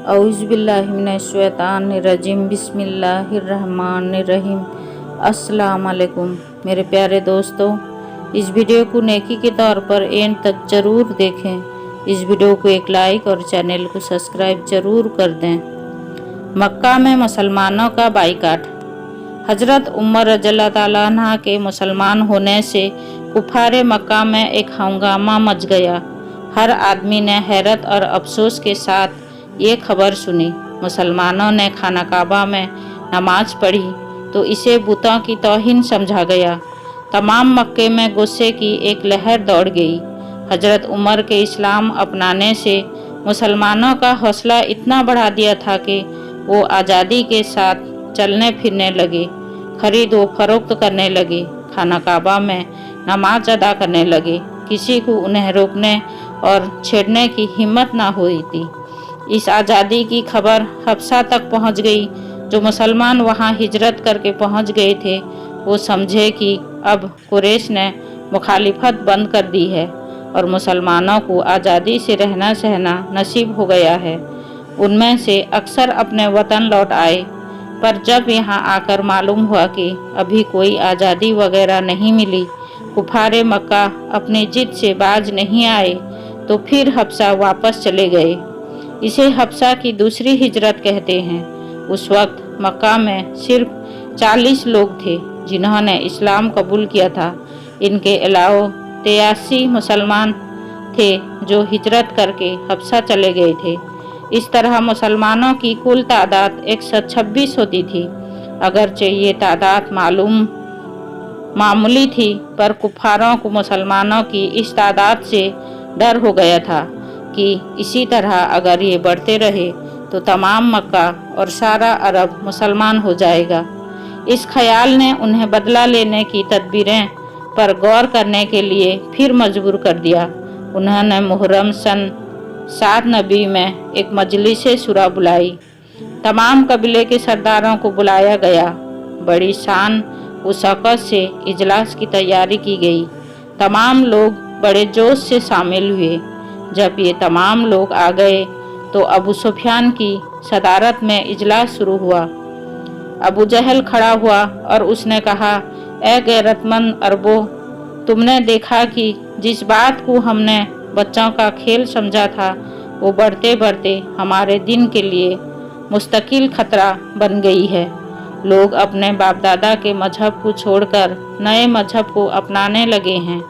औज़ुबिल्लाहिमिनश्शैतानिर्रजीम बिस्मिल्लाहिर्रहमानिर्रहीम। अस्सलाम वालेकुम मेरे प्यारे दोस्तों, इस वीडियो को नेकी के तौर पर एंड तक ज़रूर देखें। इस वीडियो को एक लाइक और चैनल को सब्सक्राइब ज़रूर कर दें। मक्का में मुसलमानों का बाइकाट। हज़रत उमर रज़ियल्लाहु ताला अन्हा के मुसलमान होने से कुफारे मक्का में एक हंगामा मच गया। हर आदमी ने हैरत और अफसोस के साथ ये खबर सुनी। मुसलमानों ने खाना काबा में नमाज पढ़ी तो इसे बुतों की तौहीन समझा गया। तमाम मक्के में गुस्से की एक लहर दौड़ गई। हज़रत उमर के इस्लाम अपनाने से मुसलमानों का हौसला इतना बढ़ा दिया था कि वो आज़ादी के साथ चलने फिरने लगे, खरीद व फरोख्त करने लगे, खाना काबा में नमाज अदा करने लगे। किसी को उन्हें रोकने और छेड़ने की हिम्मत ना हुई थी। इस आज़ादी की खबर हफ्सा तक पहुंच गई। जो मुसलमान वहां हिजरत करके पहुंच गए थे वो समझे कि अब कुरैश ने मुखालिफत बंद कर दी है और मुसलमानों को आज़ादी से रहना सहना नसीब हो गया है। उनमें से अक्सर अपने वतन लौट आए, पर जब यहाँ आकर मालूम हुआ कि अभी कोई आज़ादी वगैरह नहीं मिली, कुफारे मक्का अपनी जिद से बाज नहीं आए, तो फिर हफ्सा वापस चले गए। इसे हफ्सा की दूसरी हिजरत कहते हैं। उस वक्त मक्का में सिर्फ 40 लोग थे जिन्होंने इस्लाम कबूल किया था। इनके अलावा 83 मुसलमान थे जो हिजरत करके हफ्सा चले गए थे। इस तरह मुसलमानों की कुल तादाद 126 होती थी। अगरचे ये तादाद मामूली थी, पर कुफारों को मुसलमानों की इस तादाद से डर हो गया था कि इसी तरह अगर ये बढ़ते रहे तो तमाम मक्का और सारा अरब मुसलमान हो जाएगा। इस ख्याल ने उन्हें बदला लेने की तदबीरें पर गौर करने के लिए फिर मजबूर कर दिया। उन्होंने मुहर्रम सन 7 नबी में एक मजलिस शुरा बुलाई। तमाम कबीले के सरदारों को बुलाया गया। बड़ी शान व शौकत से इजलास की तैयारी की गई। तमाम लोग बड़े जोश से शामिल हुए। जब ये तमाम लोग आ गए तो अबू सुफियान की सदारत में इजलास शुरू हुआ। अबू जहल खड़ा हुआ और उसने कहा, ए गैरतमंद अरबो, तुमने देखा कि जिस बात को हमने बच्चों का खेल समझा था वो बढ़ते बढ़ते हमारे दिन के लिए मुस्तकिल खतरा बन गई है। लोग अपने बाप दादा के मजहब को छोड़कर नए मजहब को अपनाने लगे हैं।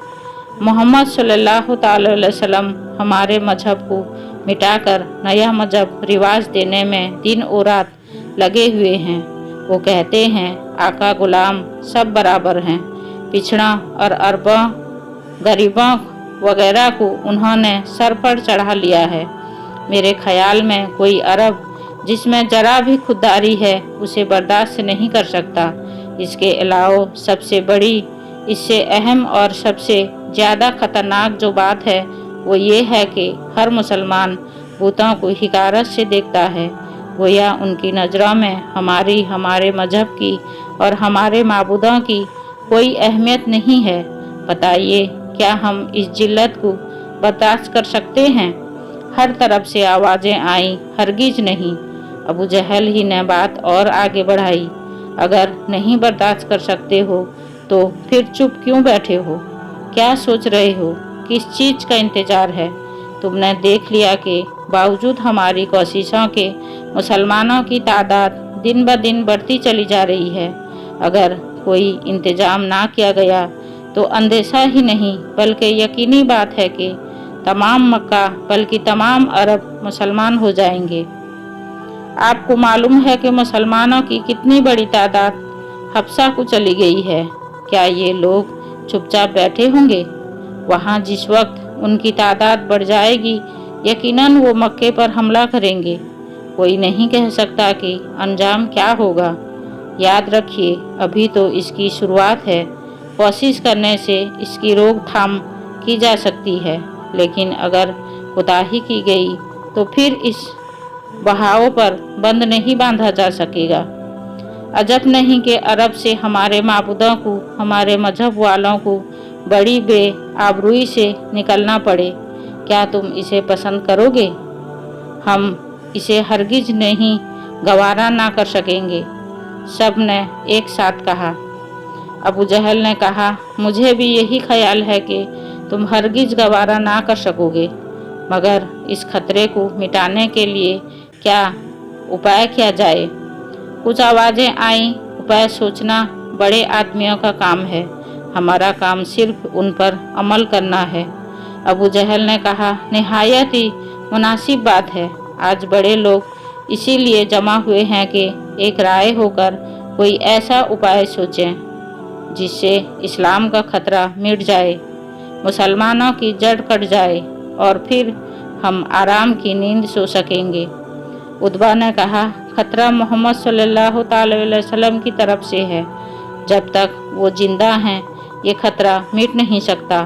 मोहम्मद सल्लल्लाहु अलैहि वसल्लम हमारे मजहब को मिटाकर नया मजहब रिवाज देने में दिन और रात लगे हुए हैं। वो कहते हैं आका गुलाम सब बराबर हैं। पिछड़ा और अरबों गरीबों वगैरह को उन्होंने सर पर चढ़ा लिया है। मेरे ख्याल में कोई अरब जिसमें जरा भी खुददारी है उसे बर्दाश्त नहीं कर सकता। इसके अलावा सबसे बड़ी, इससे अहम और सबसे ज़्यादा ख़तरनाक जो बात है वो ये है कि हर मुसलमान बुतों को हिकारत से देखता है। गोया उनकी नज़रों में हमारे मजहब की और हमारे माबूदों की कोई अहमियत नहीं है। बताइए, क्या हम इस जिल्लत को बर्दाश्त कर सकते हैं? हर तरफ से आवाज़ें आईं, हरगिज नहीं। अबू जहल ही ने बात और आगे बढ़ाई, अगर नहीं बर्दाश्त कर सकते हो तो फिर चुप क्यों बैठे हो? क्या सोच रहे हो? किस चीज़ का इंतज़ार है? तुमने देख लिया कि बावजूद हमारी कोशिशों के मुसलमानों की तादाद दिन ब दिन बढ़ती चली जा रही है। अगर कोई इंतज़ाम ना किया गया तो अंदेशा ही नहीं बल्कि यकीनी बात है कि तमाम मक्का बल्कि तमाम अरब मुसलमान हो जाएंगे। आपको मालूम है कि मुसलमानों की कितनी बड़ी तादाद हफ्सा को चली गई है। क्या ये लोग चुपचाप बैठे होंगे? वहाँ जिस वक्त उनकी तादाद बढ़ जाएगी यकीनन वो मक्के पर हमला करेंगे। कोई नहीं कह सकता कि अंजाम क्या होगा। याद रखिए, अभी तो इसकी शुरुआत है। कोशिश करने से इसकी रोकथाम की जा सकती है, लेकिन अगर कोताही की गई तो फिर इस बहाव पर बंद नहीं बांधा जा सकेगा। अजब नहीं कि अरब से हमारे माबूदों को, हमारे मजहब वालों को बड़ी बेआबरूई से निकलना पड़े। क्या तुम इसे पसंद करोगे? हम इसे हरगिज नहीं गवारा ना कर सकेंगे। सब ने एक साथ कहा। अबू जहल ने कहा, मुझे भी यही ख्याल है कि तुम हरगिज गवारा ना कर सकोगे, मगर इस खतरे को मिटाने के लिए क्या उपाय किया जाए। कुछ आवाज़ें आईं, उपाय सोचना बड़े आदमियों का काम है, हमारा काम सिर्फ उन पर अमल करना है। अबू जहल ने कहा, निहायत ही मुनासिब बात है। आज बड़े लोग इसीलिए जमा हुए हैं कि एक राय होकर कोई ऐसा उपाय सोचें जिससे इस्लाम का खतरा मिट जाए, मुसलमानों की जड़ कट जाए और फिर हम आराम की नींद सो सकेंगे। उतबा ने कहा, खतरा मोहम्मद सल्लल्लाहु अलैहि वसल्लम की तरफ से है। जब तक वो जिंदा हैं ये खतरा मिट नहीं सकता।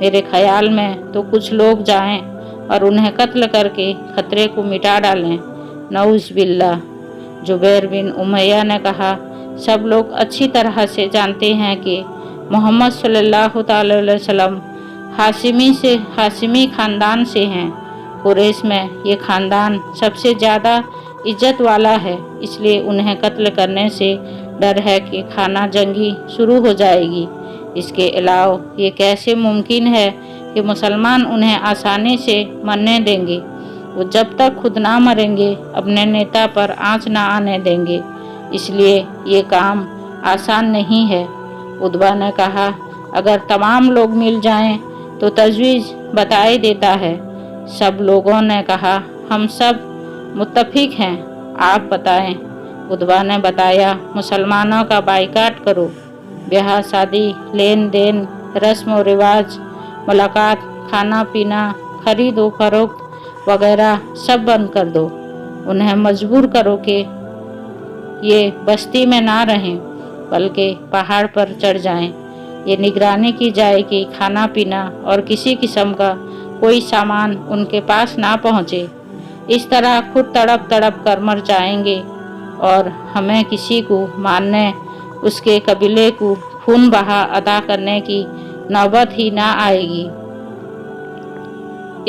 मेरे ख्याल में तो कुछ लोग जाएं और उन्हें कत्ल करके खतरे को मिटा डालें। नऊज़ बिल्लाह। जुबैर बिन उमैया ने कहा, सब लोग अच्छी तरह से जानते हैं कि मोहम्मद सल्लल्लाहु अलैहि वसल्लम हाशिमी ख़ानदान से हैं। कुरैश में ये ख़ानदान सबसे ज़्यादा इज्जत वाला है, इसलिए उन्हें कत्ल करने से डर है कि खाना जंगी शुरू हो जाएगी। इसके अलावा ये कैसे मुमकिन है कि मुसलमान उन्हें आसानी से मरने देंगे। वो जब तक खुद ना मरेंगे अपने नेता पर आँच ना आने देंगे, इसलिए ये काम आसान नहीं है। उतबा ने कहा, अगर तमाम लोग मिल जाएं तो तजवीज़ बताई देता है। सब लोगों ने कहा, हम सब मुत्तफिक हैं, आप बताएं। उतबा ने बताया, मुसलमानों का बाइकाट करो। ब्याह शादी, लेन देन, रस्म व रिवाज, मुलाकात, खाना पीना, खरीद व फरोख्त वगैरह सब बंद कर दो। उन्हें मजबूर करो कि ये बस्ती में ना रहें, बल्कि पहाड़ पर चढ़ जाएं। ये निगरानी की जाए कि खाना पीना और किसी किस्म का कोई सामान उनके पास ना पहुँचे। इस तरह खुद तड़प तड़प कर मर जाएंगे और हमें किसी को मारने, उसके कबीले को खून बहा अदा करने की नौबत ही ना आएगी।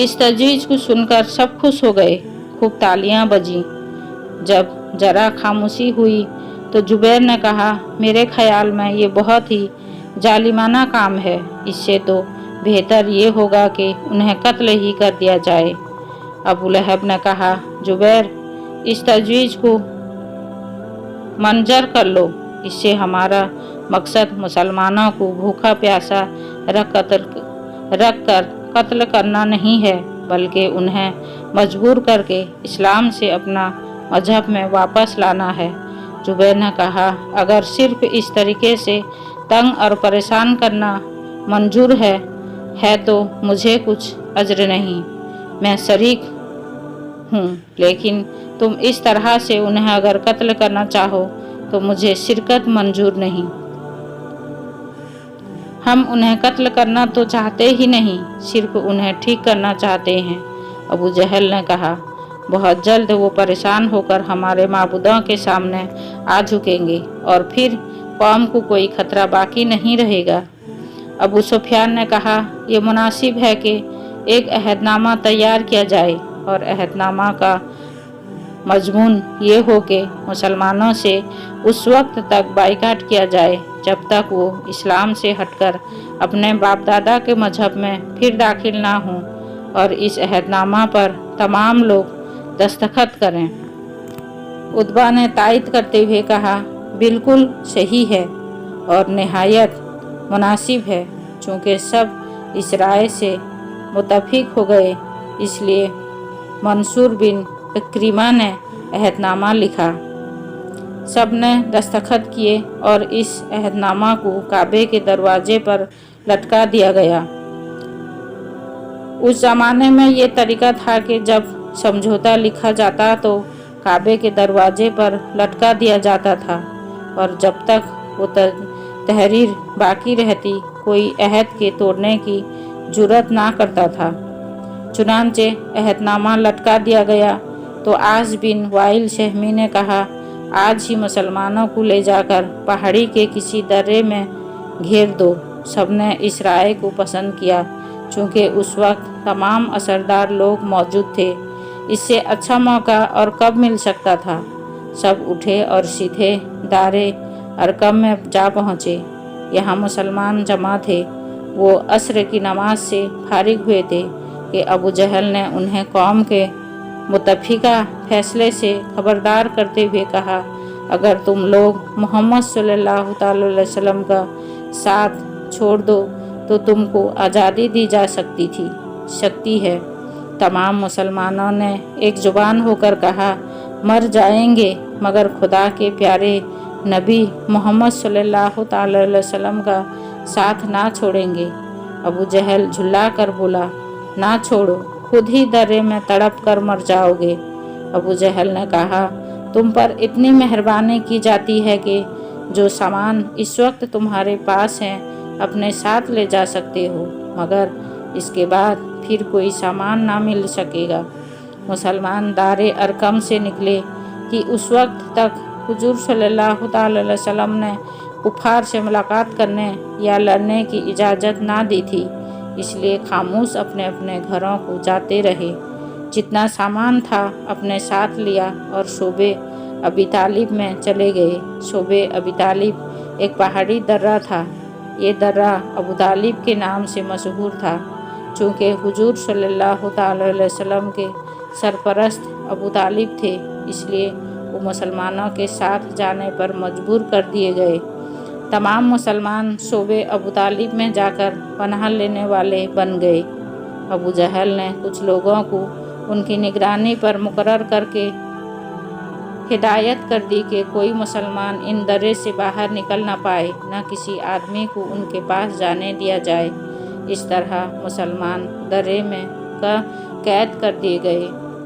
इस तजवीज़ को सुनकर सब खुश हो गए। खूब तालियां बजीं। जब जरा खामोशी हुई तो जुबैर ने कहा, मेरे ख्याल में ये बहुत ही जालिमाना काम है। इससे तो बेहतर ये होगा कि उन्हें कत्ल ही कर दिया जाए। अबू लहब ने कहा, जुबैर, इस तजवीज़ को मंजर कर लो। इससे हमारा मकसद मुसलमानों को भूखा प्यासा रख कर कत्ल करना नहीं है, बल्कि उन्हें मजबूर करके इस्लाम से अपना मजहब में वापस लाना है। जुबैर ने कहा, अगर सिर्फ इस तरीके से तंग और परेशान करना मंजूर है तो मुझे कुछ अज्र नहीं, मैं शरीक हूँ, लेकिन तुम इस तरह से उन्हें अगर कत्ल करना चाहो तो मुझे शिरकत मंजूर नहीं। हम उन्हें कत्ल करना तो चाहते ही नहीं, सिर्फ उन्हें ठीक करना चाहते हैं। अबू जहल ने कहा, बहुत जल्द वो परेशान होकर हमारे माबूदों के सामने आ झुकेंगे और फिर कौम को कोई खतरा बाकी नहीं रहेगा। अबू सुफियान ने कहा, ये मुनासिब है कि एक अहदनामा तैयार किया जाए और अहदनामा का मजमून ये हो कि मुसलमानों से उस वक्त तक बाइकाट किया जाए जब तक वो इस्लाम से हटकर अपने बाप दादा के मजहब में फिर दाखिल ना हों, और इस अहदनामा पर तमाम लोग दस्तखत करें। उतबा ने तायद करते हुए कहा, बिल्कुल सही है और निहायत मुनासिब है। चूँकि सब इस राय से मुत्तफिक हो गए, इसलिए मंसूर बिन इक्रिमा ने अहदनामा लिखा। सब ने दस्तखत किए और इस अहदनामा को काबे के दरवाजे पर लटका दिया गया। उस ज़माने में ये तरीका था कि जब समझौता लिखा जाता तो काबे के दरवाजे पर लटका दिया जाता था और जब तक वो तहरीर बाकी रहती कोई अहद के तोड़ने की जुर्रत ना करता था। चुनांचे अहदनामा लटका दिया गया तो आस बिन वाइल शहमी ने कहा, आज ही मुसलमानों को ले जाकर पहाड़ी के किसी दर्रे में घेर दो। सबने इस राय को पसंद किया, चूँकि उस वक्त तमाम असरदार लोग मौजूद थे। इससे अच्छा मौका और कब मिल सकता था। सब उठे और सीधे दारे अरकम में जा पहुँचे। यहाँ मुसलमान जमा थे। वो असर की नमाज से फारिग हुए थे कि अबू जहल ने उन्हें कौम के मुतफ़िका फैसले से खबरदार करते हुए कहा, अगर तुम लोग मोहम्मद सल्लल्लाहु अलैहि वसल्लम का साथ छोड़ दो तो तुमको आज़ादी दी जा सकती है। तमाम मुसलमानों ने एक जुबान होकर कहा, मर जाएंगे मगर खुदा के प्यारे नबी मोहम्मद सल्लल्लाहु अलैहि वसल्लम का साथ ना छोड़ेंगे। अबू जहल झुल्ला कर बोला, ना छोड़ो, खुद ही दर्रे में तड़प कर मर जाओगे। अबू जहल ने कहा, तुम पर इतनी मेहरबानी की जाती है कि जो सामान इस वक्त तुम्हारे पास हैं अपने साथ ले जा सकते हो, मगर इसके बाद फिर कोई सामान ना मिल सकेगा। मुसलमान दारे अरकम से निकले कि उस वक्त तक हुजूर सल्लल्लाहु अलैहि वसल्लम ने कुफार से मुलाकात करने या लड़ने की इजाज़त ना दी थी, इसलिए खामोश अपने अपने घरों को जाते रहे। जितना सामान था अपने साथ लिया और शोबे अबी तालिब में चले गए। शोबे अबी तालिब एक पहाड़ी दर्रा था। ये दर्रा अबू तालिब के नाम से मशहूर था। चूँकि हुजूर सल्लल्लाहु अलैहि वसल्लम के सरपरस्त अबू तालिब थे, इसलिए वो मुसलमानों के साथ जाने पर मजबूर कर दिए गए। तमाम मुसलमान शोबे अबू तालिब में जाकर पनाह लेने वाले बन गए। अबू जहल ने कुछ लोगों को उनकी निगरानी पर मुकर्रर करके हिदायत कर दी कि कोई मुसलमान इन दर्रे से बाहर निकल ना पाए, न किसी आदमी को उनके पास जाने दिया जाए। इस तरह मुसलमान दर्रे में कैद कर दिए गए।